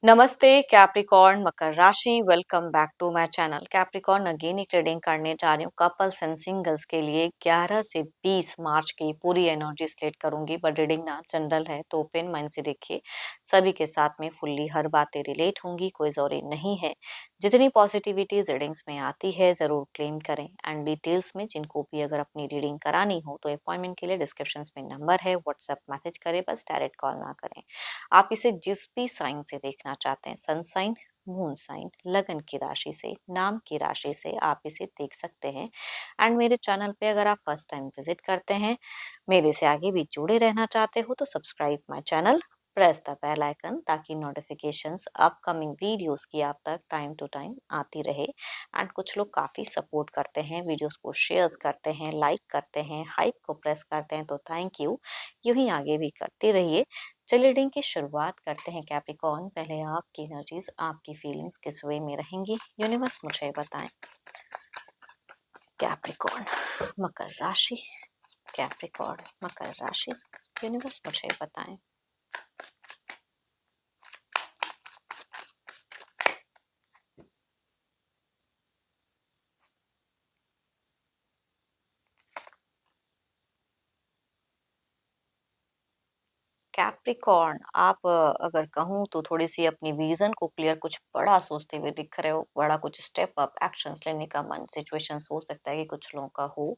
नमस्ते कैप्रिकॉर्न मकर राशि। Welcome back to my channel. Capricorn again ही ट्रेडिंग करने जा रही हूँ कपल्स एंड सिंगल्स के लिए 11 से 20 मार्च की पूरी एनर्जी स्लेट करूंगी। बट रीडिंग ना जनरल है तो ओपन माइंड से देखिए। सभी के साथ में फुल्ली हर बातें रिलेट होंगी, कोई जरूरी नहीं है। जितनी पॉजिटिविटी रीडिंग्स में आती है जरूर क्लेम करें। एंड डिटेल्स में जिनको भी अगर अपनी रीडिंग करानी हो तो अपॉइंटमेंट के लिए डिस्क्रिप्शन में नंबर है, व्हाट्सएप मैसेज करें, बस डायरेक्ट कॉल ना करें। आप इसे जिस भी साइन से देखना चाहते हैं, सन साइन, मून साइन, लगन की राशि से, नाम की राशि से आप इसे देख सकते हैं। एंड मेरे चैनल पे अगर आप फर्स्ट टाइम विजिट करते हैं, मेरे से आगे भी जुड़े रहना चाहते हो तो subscribe my channel, press the bell icon ताकि नोटिफिकेशंस अपकमिंग वीडियोस की आप तक टाइम टू टाइम आती रहे। एंड कुछ लोग काफ़ी सपोर्ट करते हैं, वीडियोस को शेयर्स करते हैं, लाइक करते हैं, हाइप को प्रेस करते हैं, तो थैंक यू। यूं ही आगे भी करते रहिए। चलिए रीडिंग की शुरुआत करते हैं कैप्रिकॉर्न। पहले आपकी एनर्जीज, आपकी फीलिंग्स किस वे में रहेंगी, यूनिवर्स मुझे बताएं। कैप्रिकॉर्न मकर राशि, कैप्रिकॉर्न मकर राशि, यूनिवर्स मुझे बताएं। कैप्रिकॉर्न आप अगर कहूँ तो थोड़ी सी अपनी विजन को क्लियर, कुछ बड़ा सोचते हुए दिख रहे हो, बड़ा कुछ स्टेप अप एक्शंस लेने का मन, सिचुएशंस हो सकता है कि कुछ लोगों का हो।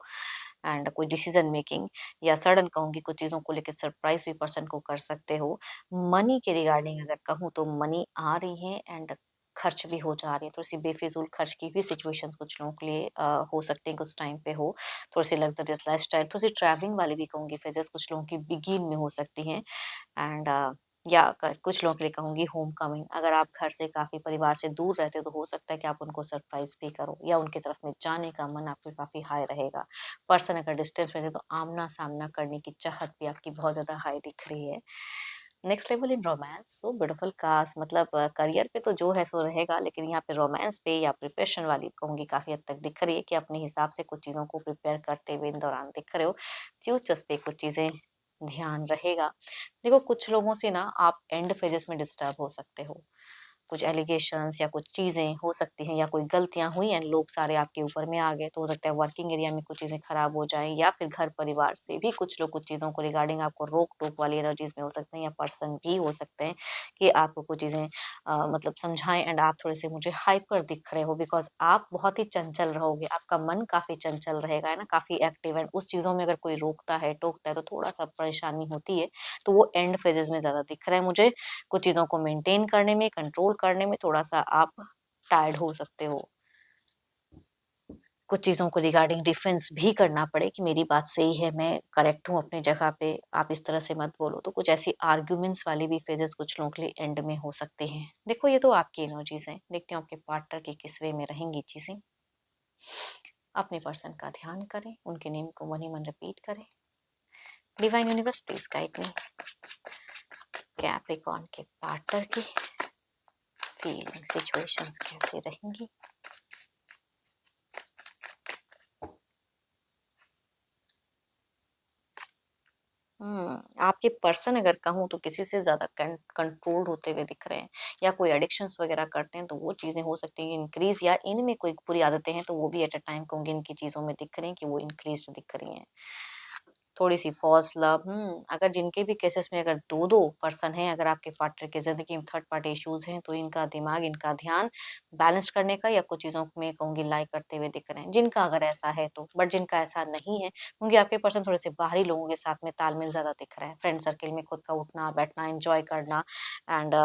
एंड कोई डिसीजन मेकिंग या सडन कहूँगी कुछ चीज़ों को लेकर सरप्राइज भी पर्सन को कर सकते हो। मनी के रिगार्डिंग अगर कहूँ तो मनी आ रही है एंड खर्च भी हो जा रही है। थोड़ी सी बेफिजूल खर्च की भी सिचुएशंस कुछ लोगों के लिए हो सकते हैं, कुछ टाइम पे हो। थोड़ी सी लग्जरियस लाइफस्टाइल, थोड़ी सी ट्रैवलिंग वाली भी कहूँगी फेजेस कुछ लोगों की बिगिन में हो सकती हैं। एंड या कुछ लोगों के लिए कहूँगी होम कमिंग। अगर आप घर से काफ़ी परिवार से दूर रहते हो तो हो सकता है कि आप उनको सरप्राइज भी करो या उनकी तरफ में जाने का मन आपके काफ़ी हाई रहेगा। पर्सन अगर डिस्टेंस में थे तो आमना सामना करने की चाहत भी आपकी बहुत ज़्यादा हाई दिख रही है। Next level in romance, so beautiful cast, मतलब करियर पे तो जो है सो रहेगा, लेकिन यहाँ पे रोमांस पे या प्रिपरेशन वाली कहूँगी काफ़ी हद तक दिख रही है कि अपने हिसाब से कुछ चीज़ों को प्रिपेयर करते हुए इन दौरान दिख रहे हो। फ्यूचर्स पे कुछ चीज़ें ध्यान रहेगा। देखो कुछ लोगों से ना आप एंड फेजेस में डिस्टर्ब हो सकते हो। कुछ एलिगेशंस या कुछ चीज़ें हो सकती हैं या कोई गलतियाँ हुई एंड लोग सारे आपके ऊपर में आ गए, तो हो सकता है वर्किंग एरिया में कुछ चीज़ें खराब हो जाएँ या फिर घर परिवार से भी कुछ लोग कुछ चीज़ों को रिगार्डिंग आपको रोक-टोक वाली एनर्जीज़ में हो सकते हैं, या पर्सन भी हो सकते हैं कि आपको कुछ चीज़ें मतलब समझाएँ एंड आप थोड़े-से मुझे हाइपर दिख रहे हो बिकॉज़ आप बहुत ही चंचल रहोगे, आपका मन काफ़ी चंचल रहेगा, है ना? काफ़ी एक्टिव एंड उस चीज़ों में अगर कोई रोकता है, टोकता है तो थोड़ा-सा परेशानी होती है। तो वो एंड फेजेज़ में ज़्यादा दिख रहा है मुझे। कुछ चीज़ों को मेंटेन करने में, कंट्रोल करने में थोड़ा-सा आप टायर्ड हो सकते हो। कुछ चीज़ों को रिगार्डिंग डिफेंस भी करना पड़े कि मेरी बात सही है, मैं करेक्ट हूँ अपनी जगह पे, आप इस तरह से मत बोलो। तो कुछ ऐसी आर्ग्यूमेंट्स वाली भी फेजेज़ कुछ लोगों के लिए एंड में हो सकते हैं। देखो ये तो आपकी एनर्जीज़ हैं, देखती हूँ आपके पार्टनर की किस वे में रहेंगी चीज़ें। अपने पर्सन का ध्यान करें, उनके नेम को मन ही मन रिपीट करें। Divine universe please guide me. Capricorn के पार्टनर की फीलिंग सिचुएशंस कैसी रहेंगी? आपके पर्सन अगर कहूँ तो किसी से ज़्यादा कंट्रोल्ड होते हुए दिख रहे हैं, या कोई एडिक्शंस वगैरह करते हैं तो वो चीज़ें हो सकती हैं इंक्रीज़, या इनमें कोई बुरी आदतें हैं तो वो भी एट अ टाइम कहूँगी इनकी चीज़ों में दिख रही हैं कि वो इंक्रीज़ दिख रही हैं। थोड़ी-सी फ़ॉल्स लव, अगर जिनके भी केसेस में अगर 2-2 पर्सन हैं, अगर आपके पार्टनर की ज़िंदगी में थर्ड पार्टी इश्यूज़ हैं, तो इनका दिमाग, इनका ध्यान बैलेंस करने का या कुछ चीज़ों में कहूँगी लाइक करते हुए दिख रहे हैं। जिनका अगर ऐसा है तो, बट जिनका ऐसा नहीं है, क्योंकि आपके पर्सन थोड़े-से बाहरी लोगों के साथ में तालमेल ज़्यादा दिख रहा है। फ्रेंड सर्किल में खुद का उठना-बैठना, एन्जॉय करना एंड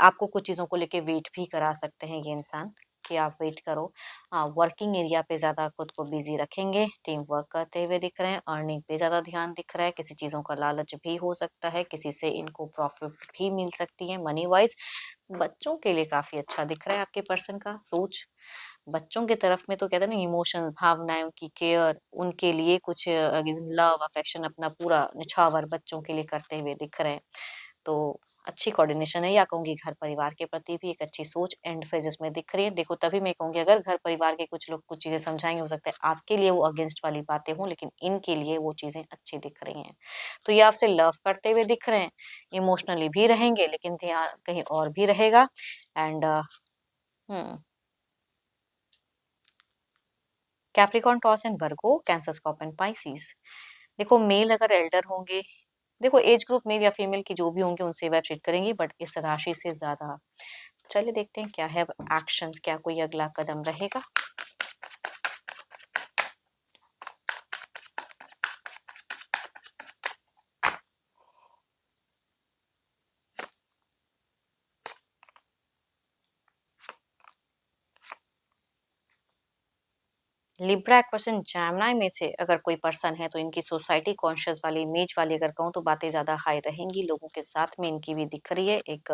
आपको कुछ चीज़ों को लेके वेट भी करा सकते हैं ये इंसान कि आप वेट करो। वर्किंग एरिया पे ज़्यादा खुद को बिज़ी रखेंगे, टीम वर्क करते हुए दिख रहे हैं, अर्निंग पे ज़्यादा ध्यान दिख रहा है, किसी चीज़ों का लालच भी हो सकता है, किसी से इनको प्रॉफ़िट भी मिल सकती है मनी वाइज़। बच्चों के लिए काफ़ी अच्छा दिख रहा है आपके पर्सन का सोच। बच्चों की तरफ में तो कहते हैं ना इमोशंस, भावनाएँ, उनकी केयर, उनके लिए कुछ लव, अफेक्शन अपना पूरा निछावर बच्चों के लिए करते हुए दिख रहे हैं। तो अच्छी कोऑर्डिनेशन है, या कहूँगी घर परिवार के प्रति भी एक अच्छी सोच एंड फेजेस में दिख रही है। देखो तभी मैं कहूँगी अगर घर परिवार के कुछ लोग कुछ चीज़ें समझाएँगे, हो सकता है आपके लिए वो अगेंस्ट वाली बातें हों, लेकिन इनके लिए वो चीज़ें अच्छी दिख रही हैं। तो ये आपसे लव करते हुए दिख रहे हैं, इमोशनली भी रहेंगे लेकिन ध्यान कहीं और भी रहेगा। And hmm, Capricorn, taurus and Virgo, cancer, Scorpio and Pisces. देखो मेल अगर एल्डर होंगे, देखो एज ग्रुप मेल या फीमेल की जो भी होंगे उनसे वह ट्रीट करेंगी, बट इस राशि से ज़्यादा। चलिए देखते हैं क्या है अब एक्शंस, क्या कोई अगला कदम रहेगा। लिब्रा, एक्वेशन, जेमिनी में से अगर कोई पर्सन है तो इनकी सोसाइटी कॉन्शियस वाली इमेज वाली अगर कहूँ तो बातें ज़्यादा हाई रहेंगी। लोगों के साथ में इनकी भी दिख रही है एक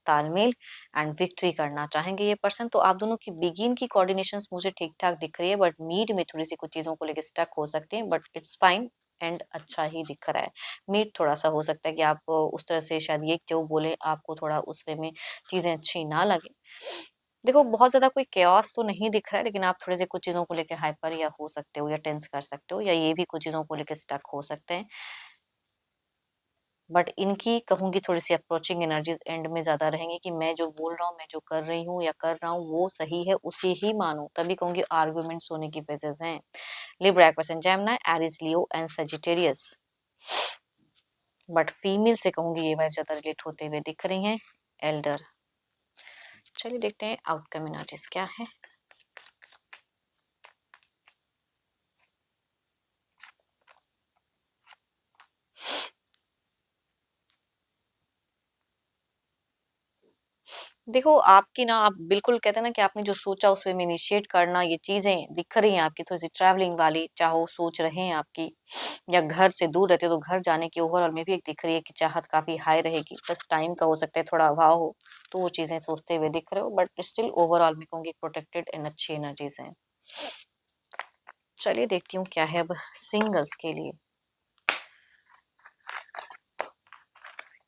तालमेल, एंड विक्ट्री करना चाहेंगे ये पर्सन। तो आप दोनों की बिगिन की कोऑर्डिनेशंस मुझे ठीक-ठाक दिख रही है, बट मीड में थोड़ी-सी कुछ चीज़ों को लेके स्टक हो सकते हैं, बट इट्स फाइन एंड अच्छा ही दिख रहा है। मीड थोड़ा-सा हो सकता है कि आप उस तरह से शायद ये जो बोले आपको थोड़ा उस वे में चीज़ें अच्छी ना लगें। देखो बहुत ज़्यादा कोई केओस तो नहीं दिख रहा है, लेकिन आप थोड़े-से कुछ चीज़ों को लेके हाइपर या हो सकते हो या टेंस कर सकते हो, या ये भी कुछ चीज़ों को लेके स्टक हो सकते हैं। बट इनकी कहूँगी थोड़ी-सी अप्रोचिंग एनर्जीज़ एंड में ज़्यादा रहेंगी कि मैं जो बोल रहा हूँ, मैं जो कर रही हूँ या कर रहा हूँ वो सही है, उसे ही मानो। तभी कहूँगी आर्गुमेंट्स होने की फेजेज़ हैं। Libra, Aquarius, Gemini, Aries, Leo and Sagittarius. But female से कहूँगी ये वाइब ज़्यादा रिलेट होते हुए दिख रही हैं। एल्डर। चलिए देखते हैं आउटकम एनर्जीज़ क्या है। देखो, आपकी ना आप बिल्कुल कहते हैं ना कि आपने जो सोचा उस वे में इनिशिएट करना, ये चीज़ें दिख रही हैं आपकी थोड़ी-सी ट्रैवलिंग वाली, चाहो सोच रहे हैं आपकी, या घर से दूर रहते हो तो घर जाने की ओवरऑल में भी एक दिख रही है कि चाहत काफ़ी हाई रहेगी। बस टाइम का हो सकता है थोड़ा अभाव हो, तो वो चीज़ें सोचते हुए दिख रहे हो, बट स्टिल ओवरऑल मैं कहूँगी प्रोटेक्टेड एंड अच्छी एनर्जीज़ हैं। चलिए देखती हूँ क्या है अब सिंगल्स के लिए,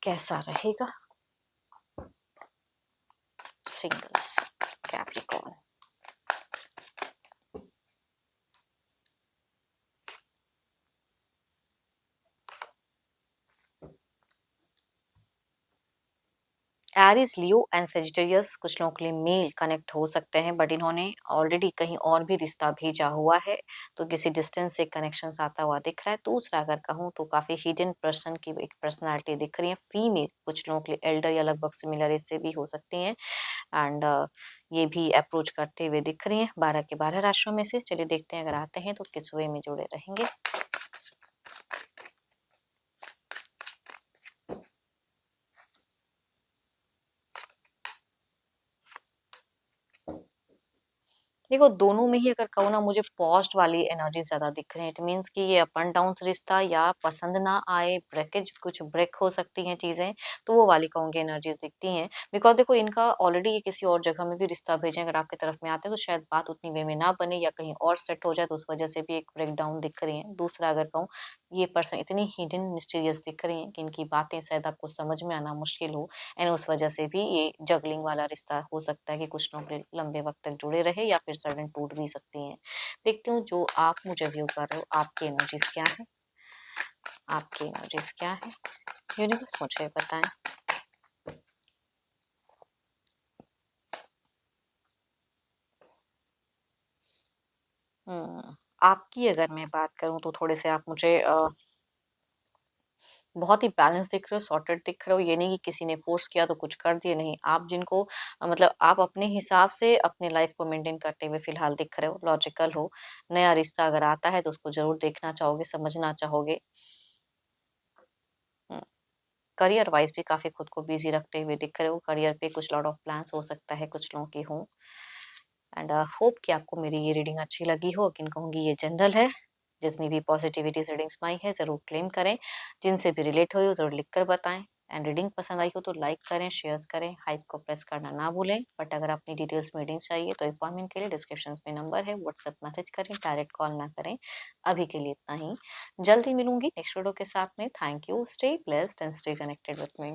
कैसा रहेगा singles, Capricorn. Aries, Leo and Sagittarius कुछ लोगों के लिए मेल कनेक्ट हो सकते हैं, बट इन्होंने ऑलरेडी कहीं और भी रिश्ता भेजा हुआ है, तो किसी डिस्टेंस से कनेक्शन आता हुआ दिख रहा है। दूसरा अगर कहूँ तो काफी हिडन पर्सन की एक पर्सनालिटी दिख रही है। फीमेल कुछ लोगों के लिए एल्डर या लगभग सिमिलर एज से भी हो सकती हैं, एंड ये भी अप्रोच करते हुए दिख रही हैं 12 के 12 राशियों में से। चलिए देखते हैं अगर आते हैं तो किस वे में जुड़े रहेंगे। देखो, दोनों में ही अगर कहूँ ना मुझे पॉज़्ड वाली एनर्जी ज़्यादा दिख रही है। इट मीन्स कि ये अप एंड डाउन रिश्ता या पसंद ना आए, ब्रेकेज कुछ ब्रेक हो सकती हैं चीज़ें, तो वो वाली कहूँगी एनर्जीज़ दिखती हैं। बिकॉज़ देखो इनका ऑलरेडी ये किसी और जगह में भी रिश्ता भेजें अगर आपकी तरफ में आते हैं तो शायद बात उतनी वे में ना बने या कहीं और सेट हो जाए, तो उस वज़ह से भी एक ब्रेकडाउन दिख रही है। दूसरा अगर कहूँ, ये पर्सन इतनी हिडन मिस्टीरियस दिख रही हैं कि इनकी बातें शायद आपको समझ में आना मुश्किल हो, एंड उस वजह से भी ये जगलिंग वाला रिश्ता हो सकता है कि कुछ लोग लंबे वक्त तक जुड़े रहे या फिर सडन टूट भी सकती हैं। देखती हूँ जो आप मुझे व्यू कर रहे हो, आपकी एनर्जीज क्या है, आपकी एनर्जीज क्या है, यूनिवर्स मुझे बताएं। आपकी अगर मैं बात करूँ तो थोड़े से आप मुझे बहुत ही बैलेंस दिख रहे हो, सॉर्टेड दिख रहे हो। ये नहीं कि किसी ने फ़ोर्स किया तो कुछ कर दिए, नहीं। आप जिनको मतलब आप अपने हिसाब से अपनी लाइफ़ को मेंटेन करते हुए फ़िलहाल दिख रहे हो, लॉजिकल हो। नया रिश्ता अगर आता है तो उसको ज़रूर देखना चाहोगे, समझना चाहोगे। हुँ, करियर वाइज़ भी काफ़ी खुद को बिज़ी रखते हुए दिख रहे हो। करियर पे कुछ लॉट ऑफ प्लान्स हो सकता है कुछ लोगों की हों, एंड होप कि आपको मेरी ये रीडिंग अच्छी लगी हो। लेकिन कहूँगी ये जनरल है। जितनी भी पॉजिटिविटी रीडिंग्स में आई है ज़रूर क्लेम करें। जिनसे भी रिलेट हुई हो ज़रूर लिख कर बताएँ, एंड रीडिंग पसंद आई हो तो लाइक करें, शेयर्स करें, हाइप को प्रेस करना ना भूलें। बट अगर अपनी डिटेल्स में रीडिंग्स चाहिए तो अपॉइंटमेंट के लिए डिस्क्रिप्शन में नंबर है, व्हाट्सएप मैसेज करें, डायरेक्ट कॉल ना करें। अभी के लिए इतना ही। जल्दी मिलूंगी नेक्स्ट वीडियो के साथ में। Thank you, stay blessed and stay connected with me.